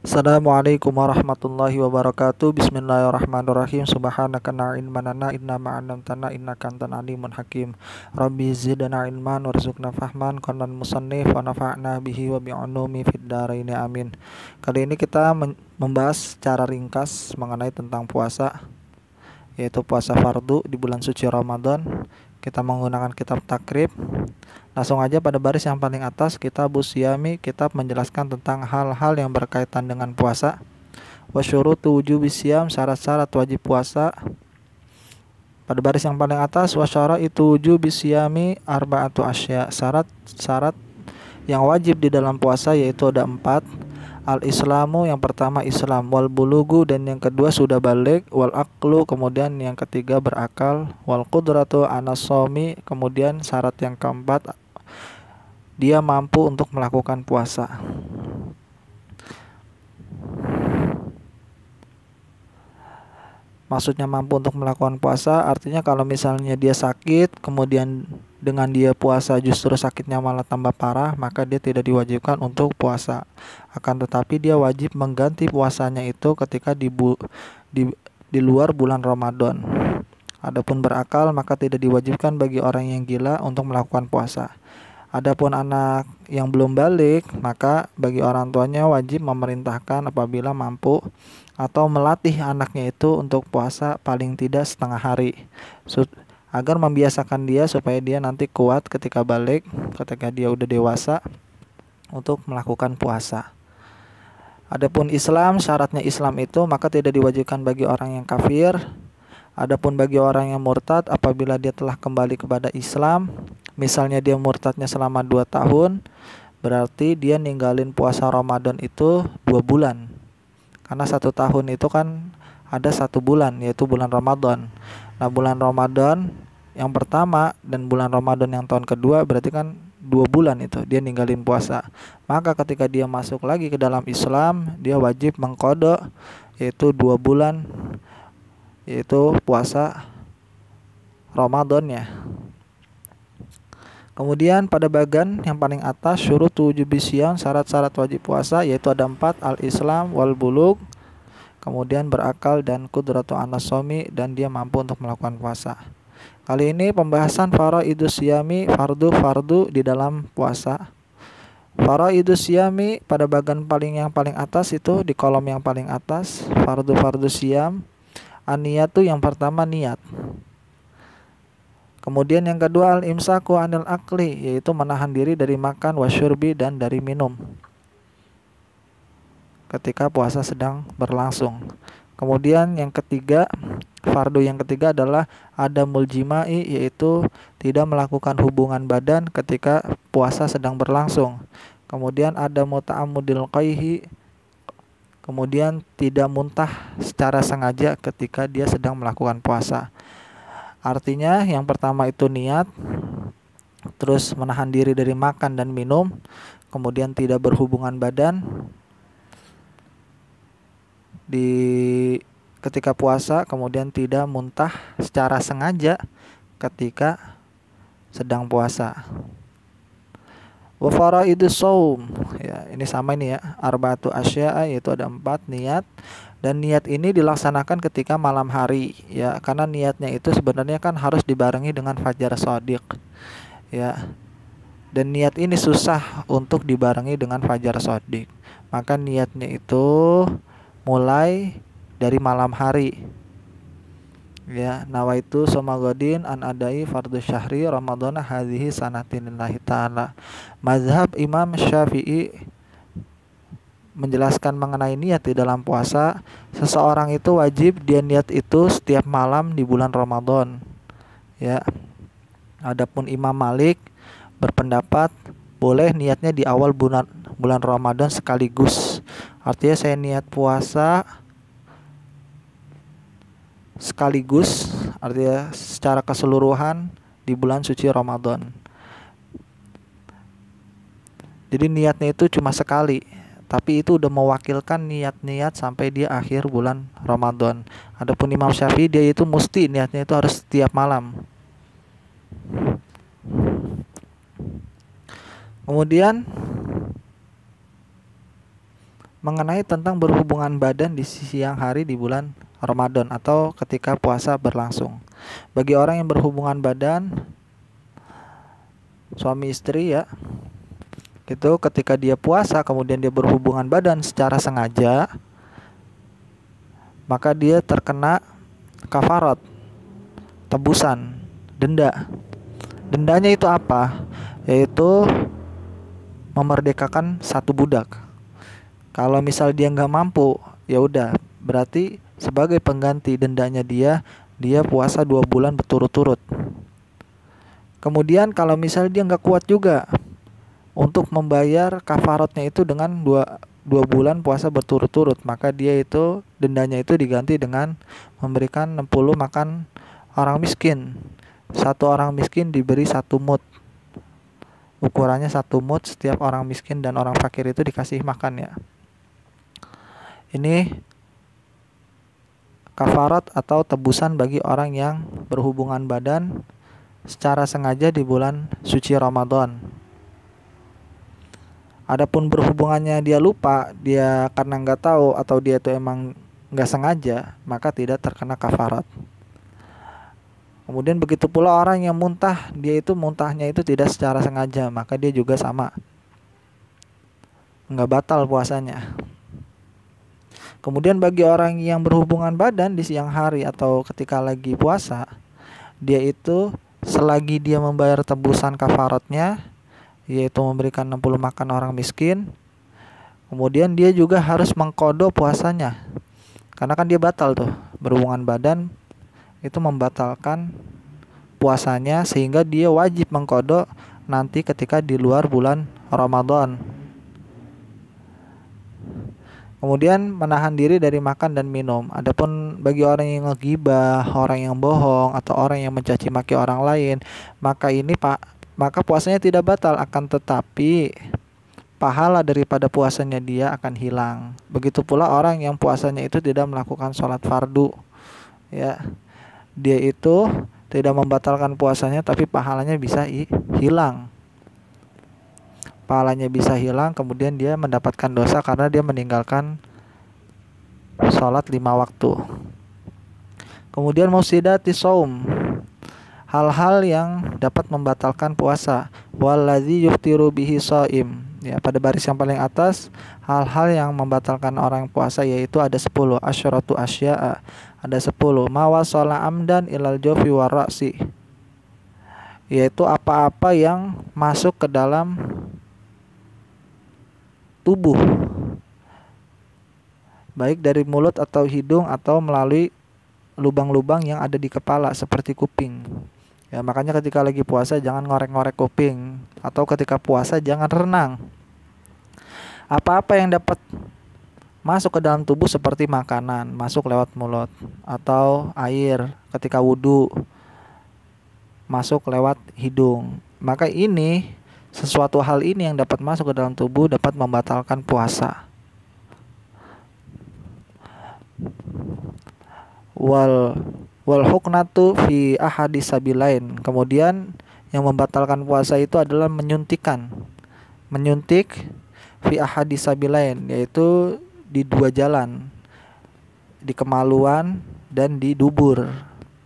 Assalamualaikum warahmatullahi wabarakatuh. Bismillahirrahmanirrahim. Subhanaka la ilma lana illa ma 'allamtana innaka antal alimul hakim. Rabbi zidna ilman warzuqna fahman. Qala musannif wa nafa'na bihi wa bi'ulumi fid dharain amin. Kali ini kita membahas secara ringkas mengenai tentang puasa, yaitu puasa fardu di bulan suci Ramadan. Kita menggunakan kitab takrib. Langsung aja pada baris yang paling atas, Kitabus Siyami, kitab menjelaskan tentang hal-hal yang berkaitan dengan puasa. Wa syurutu wujubis siyam, syarat-syarat wajib puasa. Pada baris yang paling atas, wa syaraitu wujubis siyami arba'atu asya, syarat-syarat yang wajib di dalam puasa yaitu ada 4. Al-Islamu, yang pertama Islam, wal bulugu, dan yang kedua sudah balik, wal aqlu, kemudian yang ketiga berakal, wal qudratu anas shaumi, kemudian syarat yang keempat dia mampu untuk melakukan puasa. Maksudnya mampu untuk melakukan puasa artinya kalau misalnya dia sakit, kemudian dengan dia puasa justru sakitnya malah tambah parah, maka dia tidak diwajibkan untuk puasa. Akan tetapi dia wajib mengganti puasanya itu ketika di luar bulan Ramadan. Adapun berakal, maka tidak diwajibkan bagi orang yang gila untuk melakukan puasa. Adapun anak yang belum balik, maka bagi orang tuanya wajib memerintahkan apabila mampu atau melatih anaknya itu untuk puasa paling tidak setengah hari, agar membiasakan dia supaya dia nanti kuat ketika balik, ketika dia udah dewasa untuk melakukan puasa. Adapun Islam, syaratnya Islam itu maka tidak diwajibkan bagi orang yang kafir. Adapun bagi orang yang murtad, apabila dia telah kembali kepada Islam, misalnya dia murtadnya selama 2 tahun, berarti dia ninggalin puasa Ramadan itu 2 bulan. Karena 1 tahun itu kan ada 1 bulan, yaitu bulan Ramadan. Nah, bulan Ramadan yang pertama dan bulan Ramadan yang tahun kedua berarti kan 2 bulan itu dia ninggalin puasa. Maka ketika dia masuk lagi ke dalam Islam, dia wajib mengqadha, yaitu 2 bulan, yaitu puasa Ramadannya. Kemudian pada bagian yang paling atas, syurut wujubis siyam, syarat-syarat wajib puasa yaitu ada 4. Al-Islam wal bulug, kemudian berakal dan qudratu anas shaumi, dan dia mampu untuk melakukan puasa. Kali ini pembahasan faraidus siyami, fardu-fardu di dalam puasa. Faraidus siyami pada bagian yang paling atas itu di kolom yang paling atas, fardu siyam. An-niyatu, yang pertama niat. Kemudian yang kedua al-imsaku anil akli, yaitu menahan diri dari makan, wasyurbi, dan dari minum ketika puasa sedang berlangsung. Kemudian yang ketiga, fardu yang ketiga adalah adamul jima'i, yaitu tidak melakukan hubungan badan ketika puasa sedang berlangsung. Kemudian ada muta'ammudil qaihi, kemudian tidak muntah secara sengaja ketika dia sedang melakukan puasa. Artinya yang pertama itu niat, terus menahan diri dari makan dan minum, kemudian tidak berhubungan badan ketika puasa, kemudian tidak muntah secara sengaja ketika sedang puasa. Wa faraidus shaum, ya ini sama ini ya, arba'atu asya, yaitu ada 4 niat, dan niat ini dilaksanakan ketika malam hari ya, karena niatnya itu sebenarnya kan harus dibarengi dengan fajar shadiq ya, dan niat ini susah untuk dibarengi dengan fajar shadiq, maka niatnya itu mulai dari malam hari ya. Nawaitu somagodin an adai fardu syahri ramadhana hadhihi sanatin lillahi ta'ala. Mazhab Imam Syafi'i menjelaskan mengenai niat di dalam puasa. Seseorang itu wajib dia niat itu setiap malam di bulan Ramadan ya. Adapun Imam Malik berpendapat boleh niatnya di awal bulan Ramadan sekaligus. Artinya saya niat puasa sekaligus, artinya secara keseluruhan di bulan suci Ramadan. Jadi niatnya itu cuma sekali, tapi itu udah mewakilkan niat-niat sampai di akhir bulan Ramadan. Adapun Imam Syafi'i dia itu mesti niatnya itu harus setiap malam. Kemudian mengenai tentang berhubungan badan di siang hari di bulan Ramadan atau ketika puasa berlangsung. Bagi orang yang berhubungan badan suami istri ya, itu ketika dia puasa kemudian dia berhubungan badan secara sengaja, maka dia terkena kafarat, tebusan, denda. Dendanya itu apa? Yaitu memerdekakan satu budak. Kalau misal dia nggak mampu, ya udah, berarti sebagai pengganti dendanya dia puasa 2 bulan berturut-turut. Kemudian kalau misal dia nggak kuat juga untuk membayar kafaratnya itu dengan dua bulan puasa berturut-turut, maka dia itu dendanya itu diganti dengan memberikan 60 makan orang miskin. Satu orang miskin diberi 1 mud. Ukurannya 1 mud, setiap orang miskin dan orang fakir itu dikasih makan ya. Ini kafarat atau tebusan bagi orang yang berhubungan badan secara sengaja di bulan suci Ramadan. Adapun berhubungannya dia lupa, dia karena nggak tahu atau dia itu emang nggak sengaja, maka tidak terkena kafarat. Kemudian begitu pula orang yang muntah, dia itu muntahnya itu tidak secara sengaja, maka dia juga sama, nggak batal puasanya. Kemudian bagi orang yang berhubungan badan di siang hari atau ketika lagi puasa, dia itu selagi dia membayar tebusan kafaratnya, yaitu memberikan 60 makan orang miskin, kemudian dia juga harus mengqadha puasanya. Karena kan dia batal tuh, berhubungan badan itu membatalkan puasanya, sehingga dia wajib mengqadha nanti ketika di luar bulan Ramadan. Kemudian menahan diri dari makan dan minum. Adapun bagi orang yang ngegibah, orang yang bohong, atau orang yang mencaci maki orang lain, maka puasanya tidak batal, akan tetapi pahala daripada puasanya dia akan hilang. Begitu pula orang yang puasanya itu tidak melakukan sholat fardu, ya, dia itu tidak membatalkan puasanya, tapi pahalanya bisa hilang. Pahalanya bisa hilang, kemudian dia mendapatkan dosa karena dia meninggalkan sholat 5 waktu. Kemudian mufsidati shaum, hal-hal yang dapat membatalkan puasa. Wallazi yuftiru bihi shaim, ya, pada baris yang paling atas, hal-hal yang membatalkan orang puasa yaitu ada 10. Asyratu asya'a, ada 10. Mawasala amdan ilal jofi warra'si, yaitu apa-apa yang masuk ke dalam tubuh, baik dari mulut atau hidung atau melalui lubang-lubang yang ada di kepala seperti kuping. Ya, makanya ketika lagi puasa jangan ngorek-ngorek kuping, atau ketika puasa jangan renang. Apa-apa yang dapat masuk ke dalam tubuh seperti makanan masuk lewat mulut, atau air ketika wudhu masuk lewat hidung, maka ini sesuatu hal ini yang dapat masuk ke dalam tubuh dapat membatalkan puasa. Wal huknatu fi ahadis sabilain. Kemudian yang membatalkan puasa itu adalah menyuntik fi ahadis sabilain, yaitu di 2 jalan, di kemaluan dan di dubur.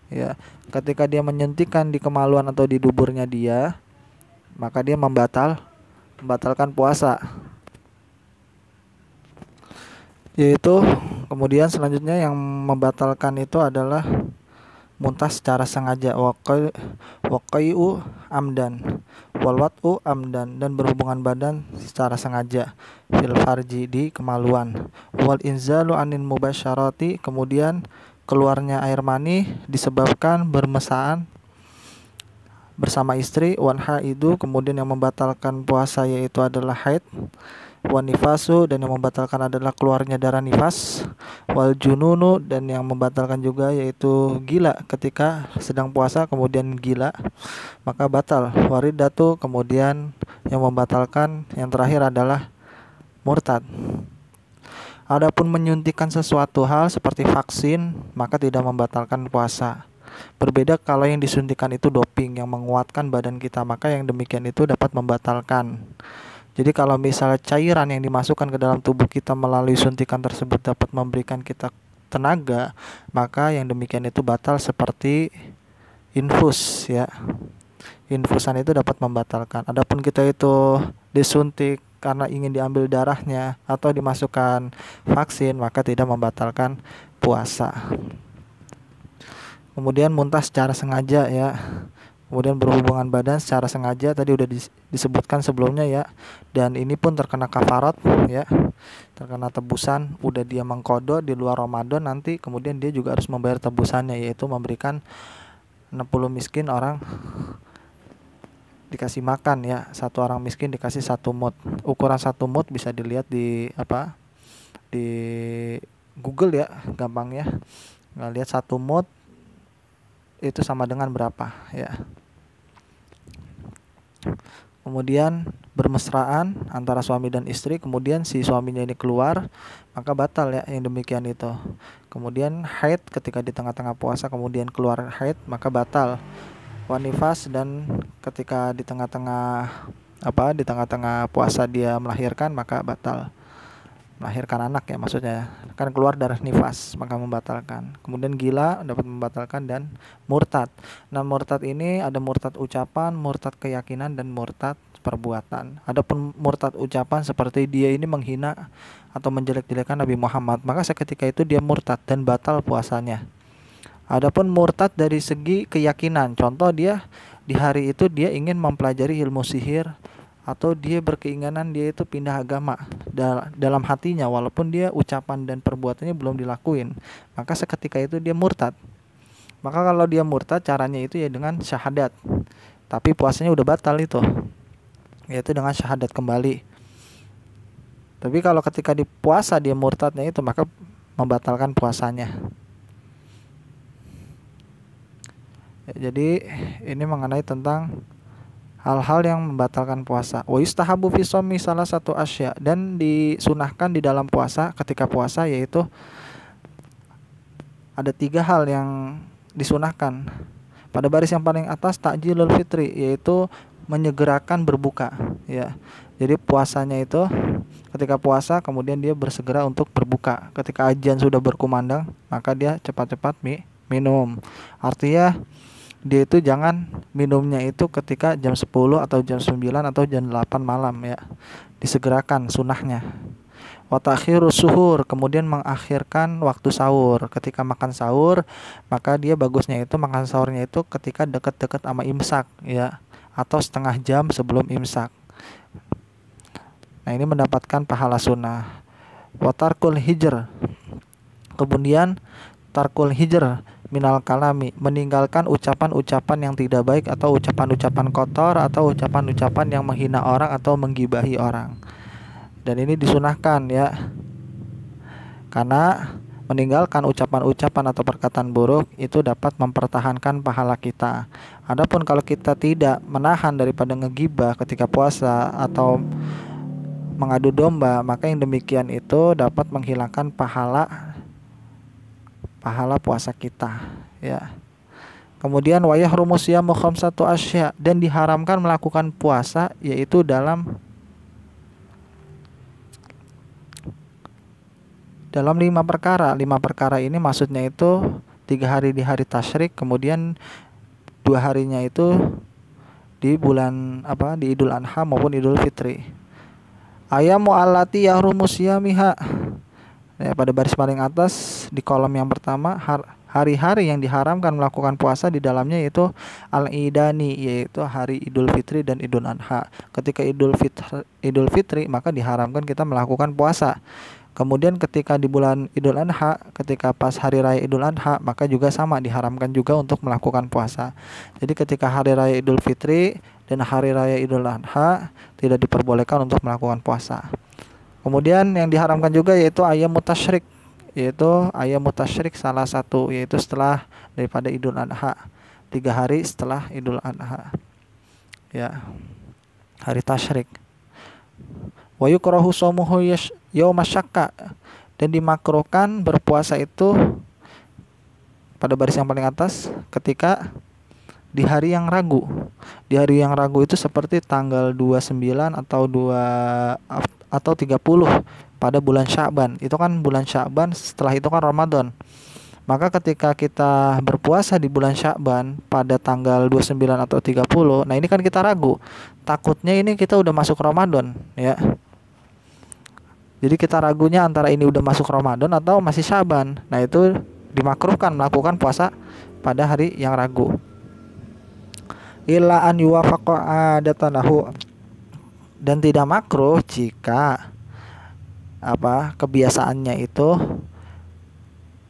Ya, ketika dia menyuntikkan di kemaluan atau di duburnya dia, maka dia membatalkan puasa. Yaitu kemudian selanjutnya yang membatalkan itu adalah muntah secara sengaja, waqai'u amdan, walwat'u amdan, dan berhubungan badan secara sengaja, fil farji, di kemaluan, wal inzalu anin mubasyarati, kemudian keluarnya air mani disebabkan bermesraan bersama istri, wan haidu, kemudian yang membatalkan puasa yaitu adalah haid, wan nifasu, dan yang membatalkan adalah keluarnya darah nifas, wal jununu, dan yang membatalkan juga yaitu gila, ketika sedang puasa kemudian gila maka batal, waridatu, kemudian yang membatalkan yang terakhir adalah murtad. Adapun menyuntikkan sesuatu hal seperti vaksin maka tidak membatalkan puasa. Berbeda kalau yang disuntikan itu doping yang menguatkan badan kita, maka yang demikian itu dapat membatalkan. Jadi kalau misalnya cairan yang dimasukkan ke dalam tubuh kita melalui suntikan tersebut dapat memberikan kita tenaga, maka yang demikian itu batal seperti infus ya. Infusan itu dapat membatalkan. Adapun kita itu disuntik karena ingin diambil darahnya atau dimasukkan vaksin, maka tidak membatalkan puasa. Kemudian muntah secara sengaja ya. Kemudian berhubungan badan secara sengaja, tadi udah disebutkan sebelumnya ya. Dan ini pun terkena kafarat ya. Terkena tebusan, udah dia mengqadha di luar Ramadan nanti, kemudian dia juga harus membayar tebusannya, yaitu memberikan 60 miskin orang dikasih makan ya. Satu orang miskin dikasih 1 mud. Ukuran 1 mud bisa dilihat di di Google ya, gampang ya. Lihat 1 mud itu sama dengan berapa ya. Kemudian bermesraan antara suami dan istri, kemudian si suaminya ini keluar, maka batal ya yang demikian itu. Kemudian haid ketika di tengah-tengah puasa kemudian keluar haid, maka batal. Wanifas, dan ketika di tengah-tengah puasa dia melahirkan, maka batal. Melahirkan anak ya maksudnya, kan keluar darah nifas, maka membatalkan. Kemudian gila dapat membatalkan, dan murtad. Nah, murtad ini ada murtad ucapan, murtad keyakinan, dan murtad perbuatan. Adapun murtad ucapan seperti dia ini menghina atau menjelek-jelekan Nabi Muhammad, maka seketika itu dia murtad dan batal puasanya. Adapun murtad dari segi keyakinan, contoh dia di hari itu dia ingin mempelajari ilmu sihir, atau dia berkeinginan dia itu pindah agama dalam hatinya, walaupun dia ucapan dan perbuatannya belum dilakuin, maka seketika itu dia murtad. Maka kalau dia murtad, caranya itu ya dengan syahadat, tapi puasanya udah batal itu, yaitu dengan syahadat kembali. Tapi kalau ketika di puasa dia murtadnya itu, maka membatalkan puasanya. Jadi ini mengenai tentang hal-hal yang membatalkan puasa. Wa yustahabu fi shaumi salah satu asya, dan disunahkan di dalam puasa, ketika puasa, yaitu ada 3 hal yang disunahkan. Pada baris yang paling atas takjilul fitri, yaitu menyegerakan berbuka ya. Jadi puasanya itu ketika puasa kemudian dia bersegera untuk berbuka. Ketika azan sudah berkumandang, maka dia cepat-cepat minum. Artinya dia itu jangan minumnya itu ketika jam 10 atau jam 9 atau jam 8 malam ya. Disegerakan sunahnya. Wa ta'khirus suhur, kemudian mengakhirkan waktu sahur. Ketika makan sahur, maka dia bagusnya itu makan sahurnya itu ketika dekat-dekat sama imsak ya, atau setengah jam sebelum imsak. Nah, ini mendapatkan pahala sunnah. Wa tarkul hijr, kemudian tarkul hijr minal kalami, meninggalkan ucapan-ucapan yang tidak baik, atau ucapan-ucapan kotor, atau ucapan-ucapan yang menghina orang atau menggibahi orang. Dan ini disunahkan ya, karena meninggalkan ucapan-ucapan atau perkataan buruk itu dapat mempertahankan pahala kita. Adapun kalau kita tidak menahan daripada ngegibah ketika puasa atau mengadu domba, maka yang demikian itu dapat menghilangkan pahala puasa kita ya. Kemudian wa yahrumu siyamu khamsatu asya, dan diharamkan melakukan puasa yaitu dalam 5 perkara. 5 perkara ini maksudnya itu 3 hari di hari tasyrik, kemudian 2 harinya itu di bulan di Idul Adha maupun Idul Fitri. Ayamu allati yahrumu siyamiha. Ya, pada baris paling atas di kolom yang pertama, hari-hari yang diharamkan melakukan puasa di dalamnya yaitu al-idani, yaitu hari Idul Fitri dan Idul Adha. Ketika Idul Fitri maka diharamkan kita melakukan puasa. Kemudian ketika di bulan Idul Adha, ketika pas hari raya Idul Adha, maka juga sama, diharamkan juga untuk melakukan puasa. Jadi ketika hari raya Idul Fitri dan hari raya Idul Adha tidak diperbolehkan untuk melakukan puasa. Kemudian yang diharamkan juga yaitu ayam mutasyrik, yaitu ayam mutasyrik salah satu, yaitu setelah daripada Idul Adha, 3 hari setelah Idul Adha ya, hari tasyrik. Wa yukrahu shaumuhu yauma syakka, dan dimakruhkan berpuasa itu pada baris yang paling atas ketika di hari yang ragu. Di hari yang ragu itu seperti tanggal 29 atau 30 pada bulan Sya'ban. Itu kan bulan Sya'ban, setelah itu kan Ramadan. Maka ketika kita berpuasa di bulan Sya'ban pada tanggal 29 atau 30, nah ini kan kita ragu. Takutnya ini kita udah masuk Ramadan, ya. Jadi kita ragunya antara ini udah masuk Ramadan atau masih Sya'ban. Nah, itu dimakruhkan melakukan puasa pada hari yang ragu. Illa an yuwafaqa adatanahu, dan tidak makruh jika kebiasaannya itu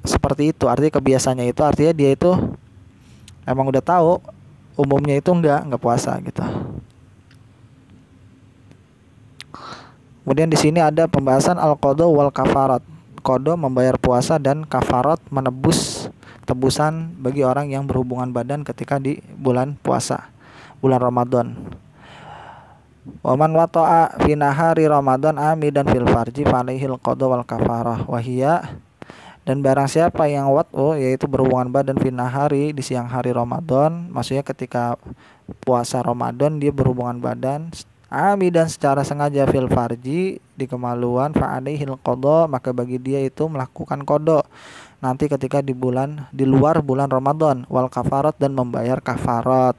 seperti itu. Artinya kebiasaannya itu artinya dia itu emang udah tahu umumnya itu enggak puasa gitu. Kemudian di sini ada pembahasan al-qadha wal kafarat. Qadha membayar puasa dan kafarat menebus tebusan bagi orang yang berhubungan badan ketika di bulan puasa, bulan Ramadan. Waman wata'a fi nahari Ramadan amidan fil farji falaihil qadha wal kafarah wahia. Dan barang siapa yang wat'u, yaitu berhubungan badan fi nahari di siang hari Ramadan, maksudnya ketika puasa Ramadan dia berhubungan badan amidan secara sengaja fil farji di kemaluan falaihil qadha, maka bagi dia itu melakukan qadha nanti ketika di luar bulan Ramadan, wal kafarat dan membayar kafarat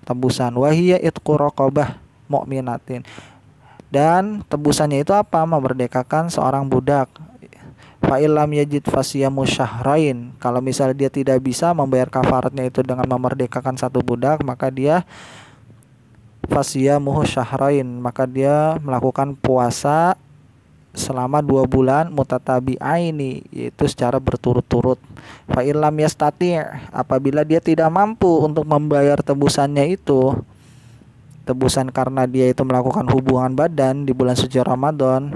tebusan, wahia itqu raqabah mu'minatin, dan tebusannya itu apa? Memerdekakan seorang budak. Fa illam yajid fasiyamu syahrain, kalau misalnya dia tidak bisa membayar kafaratnya itu dengan memerdekakan satu budak, maka dia fasiyamuhu syahrain, maka dia melakukan puasa selama 2 bulan mutatabi'aini, yaitu secara berturut-turut. Fa illam yastati', apabila dia tidak mampu untuk membayar tebusannya itu, tebusan karena dia itu melakukan hubungan badan di bulan suci Ramadan,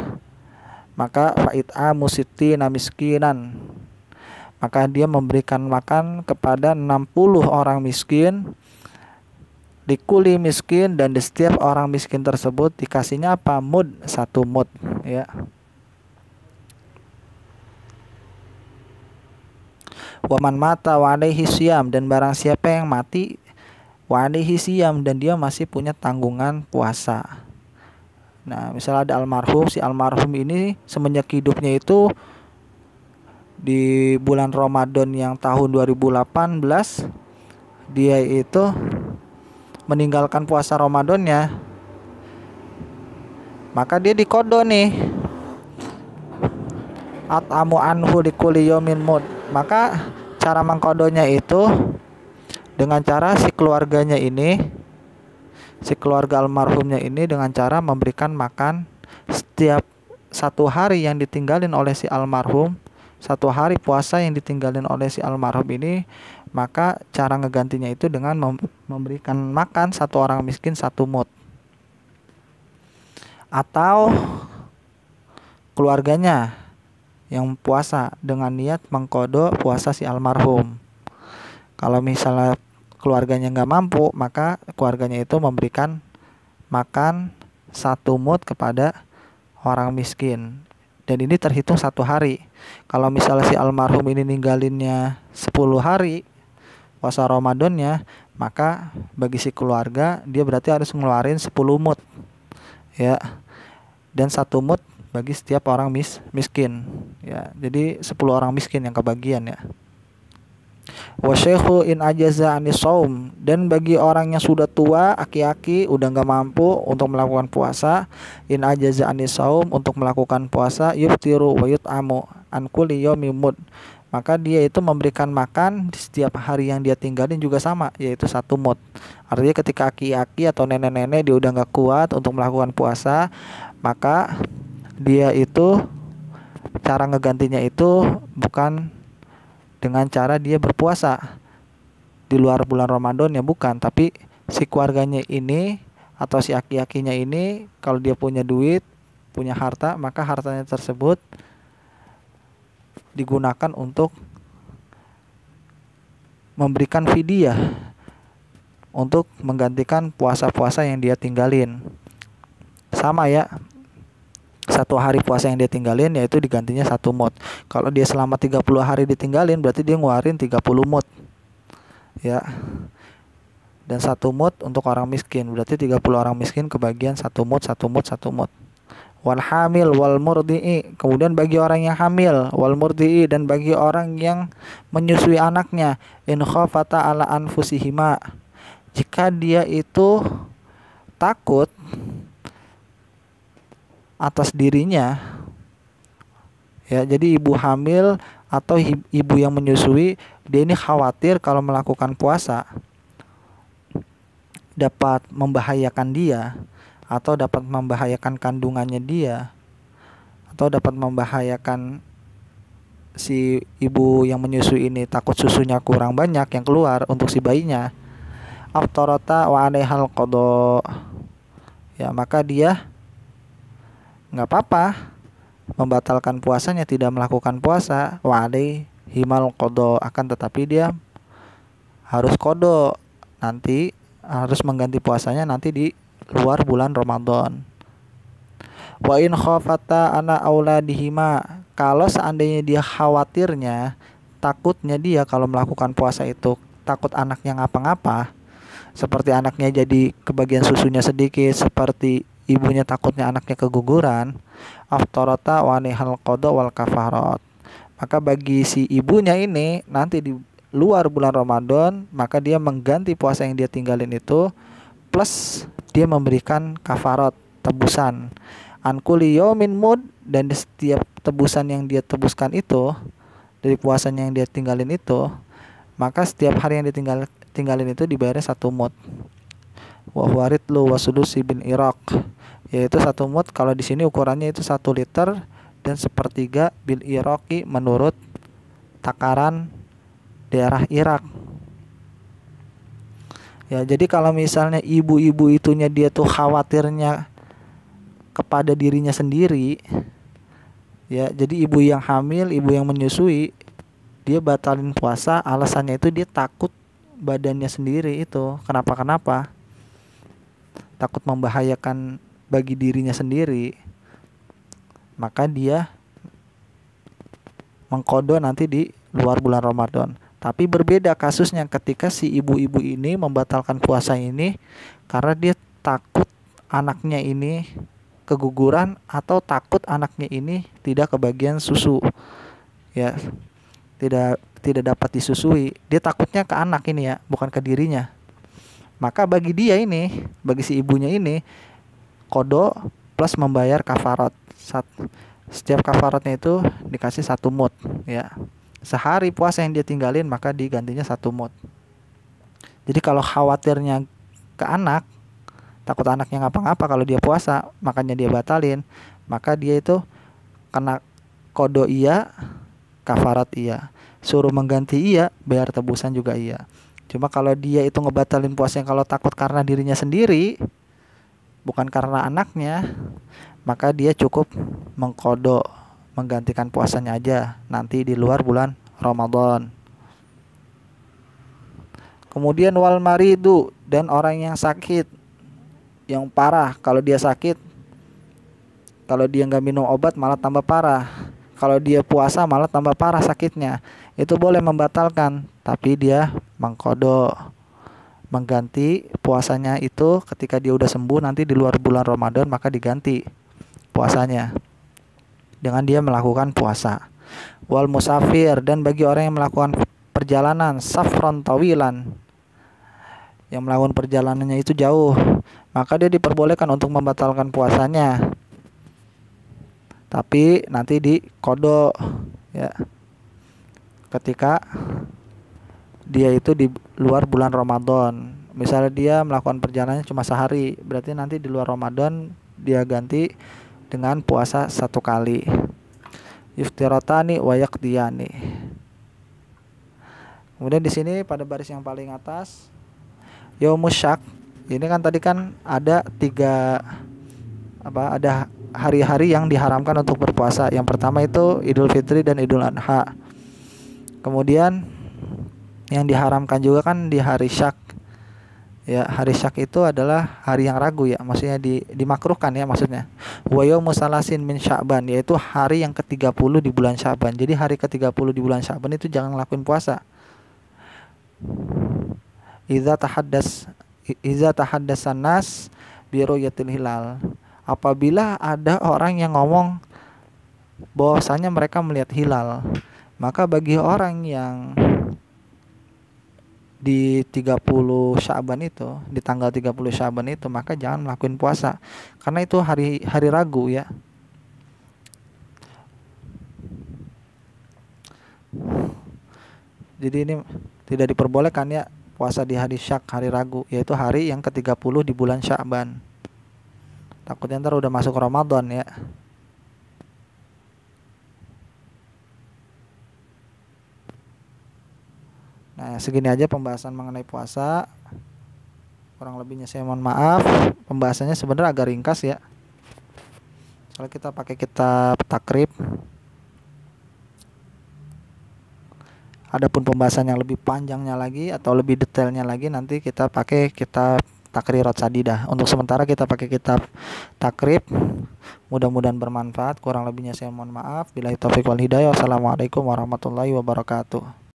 maka fa'it'amu sittina miskinan, maka dia memberikan makan kepada 60 orang miskin, likuli miskin, dan di setiap orang miskin tersebut dikasihnya apa? Mud, 1 mud, ya. Waman mata wa alaihi siyam, dan barang siapa yang mati wa alaihi siyam, dan dia masih punya tanggungan puasa. Nah, misalnya ada almarhum, si almarhum ini semenjak hidupnya itu di bulan Ramadan yang tahun 2018 dia itu meninggalkan puasa Ramadannya, maka dia diqadha nih. At'amu anhu likulli yaumin mud, maka cara mengqadhanya itu dengan cara si keluarga almarhumnya ini dengan cara memberikan makan setiap 1 hari yang ditinggalin oleh si almarhum, 1 hari puasa yang ditinggalin oleh si almarhum ini, maka cara ngegantinya itu dengan memberikan makan 1 orang miskin 1 mud. Atau keluarganya yang puasa dengan niat mengqadha puasa si almarhum. Kalau misalnya keluarganya nggak mampu, maka keluarganya itu memberikan makan 1 mud kepada orang miskin, dan ini terhitung 1 hari. Kalau misalnya si almarhum ini ninggalinnya 10 hari puasa Ramadannya, maka bagi si keluarga dia berarti harus ngeluarin 10 mud, ya, dan 1 mud bagi setiap orang miskin, ya. Jadi 10 orang miskin yang kebagian, ya. Wa syekhu in ajaza anis saum, dan bagi orang yang sudah tua, aki-aki, udah nggak mampu untuk melakukan puasa, in ajaza anis saum, untuk melakukan puasa, yuftiru wa yut'amu an kulli yawmin mud, maka dia itu memberikan makan di setiap hari yang dia tinggalin juga sama, yaitu 1 mud. Artinya ketika aki-aki atau nenek-nenek dia udah nggak kuat untuk melakukan puasa, maka dia itu cara ngegantinya itu bukan dengan cara dia berpuasa di luar bulan Ramadan, ya, bukan, tapi si keluarganya ini atau si aki-akinya ini kalau dia punya duit, punya harta, maka hartanya tersebut digunakan untuk memberikan fidyah, untuk menggantikan puasa-puasa yang dia tinggalin. Sama, ya, 1 hari puasa yang dia tinggalin yaitu digantinya 1 mud. Kalau dia selama 30 hari ditinggalin berarti dia ngeluarin 30 mud, ya. dan 1 mud untuk orang miskin. Berarti 30 orang miskin kebagian 1 mud, 1 mud, 1 mud. Wal hamil wal murdi'i, kemudian bagi orang yang hamil, wal murdi'i, dan bagi orang yang menyusui anaknya, in khafata ala anfusihima, jika dia itu takut atas dirinya, ya. Jadi ibu hamil atau ibu yang menyusui, dia ini khawatir kalau melakukan puasa dapat membahayakan dia, atau dapat membahayakan kandungannya dia, atau dapat membahayakan si ibu yang menyusui ini, takut susunya kurang banyak yang keluar untuk si bayinya. Aftarata wa alaihal qada, ya, maka dia nggak apa-apa membatalkan puasanya, tidak melakukan puasa. Wa alaihimal qada, akan tetapi dia harus qada, nanti harus mengganti puasanya nanti di luar bulan Ramadan. Wa in khafata ana auladihima, kalau seandainya dia khawatirnya, takutnya dia kalau melakukan puasa itu takut anaknya ngapa-ngapa, seperti anaknya jadi kebagian susunya sedikit, seperti ibunya takutnya anaknya keguguran, aftarata wa nihal qada wal kafarat, maka bagi si ibunya ini nanti di luar bulan Ramadan, maka dia mengganti puasa yang dia tinggalin itu, plus dia memberikan kafarat, tebusan, an kulli yaumin mud, dan di setiap tebusan yang dia tebuskan itu dari puasanya yang dia tinggalin itu, maka setiap hari yang ditinggalin itu dibayarnya 1 mud. Wa warid lu wasudusi bin Irak, yaitu 1 mud kalau di sini ukurannya itu 1 liter dan 1/3 bil Iraqi menurut takaran daerah Irak. Ya, jadi kalau misalnya ibu-ibu itunya dia tuh khawatirnya kepada dirinya sendiri, ya, jadi ibu yang hamil, ibu yang menyusui, dia batalin puasa, alasannya itu dia takut badannya sendiri itu kenapa-kenapa, takut membahayakan bagi dirinya sendiri, maka dia mengqada nanti di luar bulan Ramadan. Tapi berbeda kasusnya ketika si ibu-ibu ini membatalkan puasa ini karena dia takut anaknya ini keguguran atau takut anaknya ini tidak kebagian susu, ya, tidak dapat disusui. Dia takutnya ke anak ini, ya, bukan ke dirinya. Maka bagi dia ini, bagi si ibunya ini, qada plus membayar kafarat. Setiap kafaratnya itu dikasih 1 mud, ya. Sehari puasa yang dia tinggalin maka digantinya 1 mud. Jadi kalau khawatirnya ke anak, takut anaknya ngapa-ngapa kalau dia puasa, makanya dia batalin, maka dia itu kena qada iya, kafarat iya. Suruh mengganti iya, bayar tebusan juga iya. Cuma kalau dia itu ngebatalin puasanya kalau takut karena dirinya sendiri, bukan karena anaknya, maka dia cukup mengqada, menggantikan puasanya aja nanti di luar bulan Ramadan. Kemudian wal maridu, dan orang yang sakit, yang parah. Kalau dia sakit, kalau dia nggak minum obat malah tambah parah. Kalau dia puasa malah tambah parah sakitnya. Itu boleh membatalkan, tapi dia mengqada, mengganti puasanya itu ketika dia udah sembuh nanti di luar bulan Ramadan, maka diganti puasanya dengan dia melakukan puasa. Wal musafir, dan bagi orang yang melakukan perjalanan safron tawilan, yang melakukan perjalanannya itu jauh, maka dia diperbolehkan untuk membatalkan puasanya, tapi nanti di qada, ya, ketika dia itu di luar bulan Ramadan. Misalnya dia melakukan perjalanannya cuma sehari, berarti nanti di luar Ramadan dia ganti dengan puasa 1 kali. Iftiratani wa yaqdiyani. Kemudian di sini pada baris yang paling atas, yaumus syak. Ini kan tadi kan ada 3 ada hari-hari yang diharamkan untuk berpuasa. Yang pertama itu Idul Fitri dan Idul Adha. Kemudian yang diharamkan juga kan di hari syak. Ya, hari syak itu adalah hari yang ragu, ya, maksudnya dimakruhkan, ya, maksudnya. Wa yaumus salasin min Sya'ban, yaitu hari yang ke-30 di bulan Sya'ban. Jadi hari ke-30 di bulan Sya'ban itu jangan ngelakuin puasa. Idza tahaddas iza tahaddatsan nas bi ru'yatil hilal. Apabila ada orang yang ngomong bahwasanya mereka melihat hilal, maka bagi orang yang di 30 Sya'ban itu, di tanggal 30 Sya'ban itu, maka jangan melakukan puasa karena itu hari ragu ya. Jadi ini tidak diperbolehkan ya puasa di hari syak, hari ragu, yaitu hari yang ke-30 di bulan Sya'ban. Takutnya ntar udah masuk Ramadan ya. Nah, segini aja pembahasan mengenai puasa. Kurang lebihnya saya mohon maaf. Pembahasannya sebenarnya agak ringkas ya. Soalnya kita pakai kitab takrib. Adapun pembahasan yang lebih panjangnya lagi atau lebih detailnya lagi nanti kita pakai kitab Takrirat Sadidah. Untuk sementara kita pakai kitab takrib. Mudah-mudahan bermanfaat. Kurang lebihnya saya mohon maaf. Billahi taufiq wal hidayah. Wassalamualaikum warahmatullahi wabarakatuh.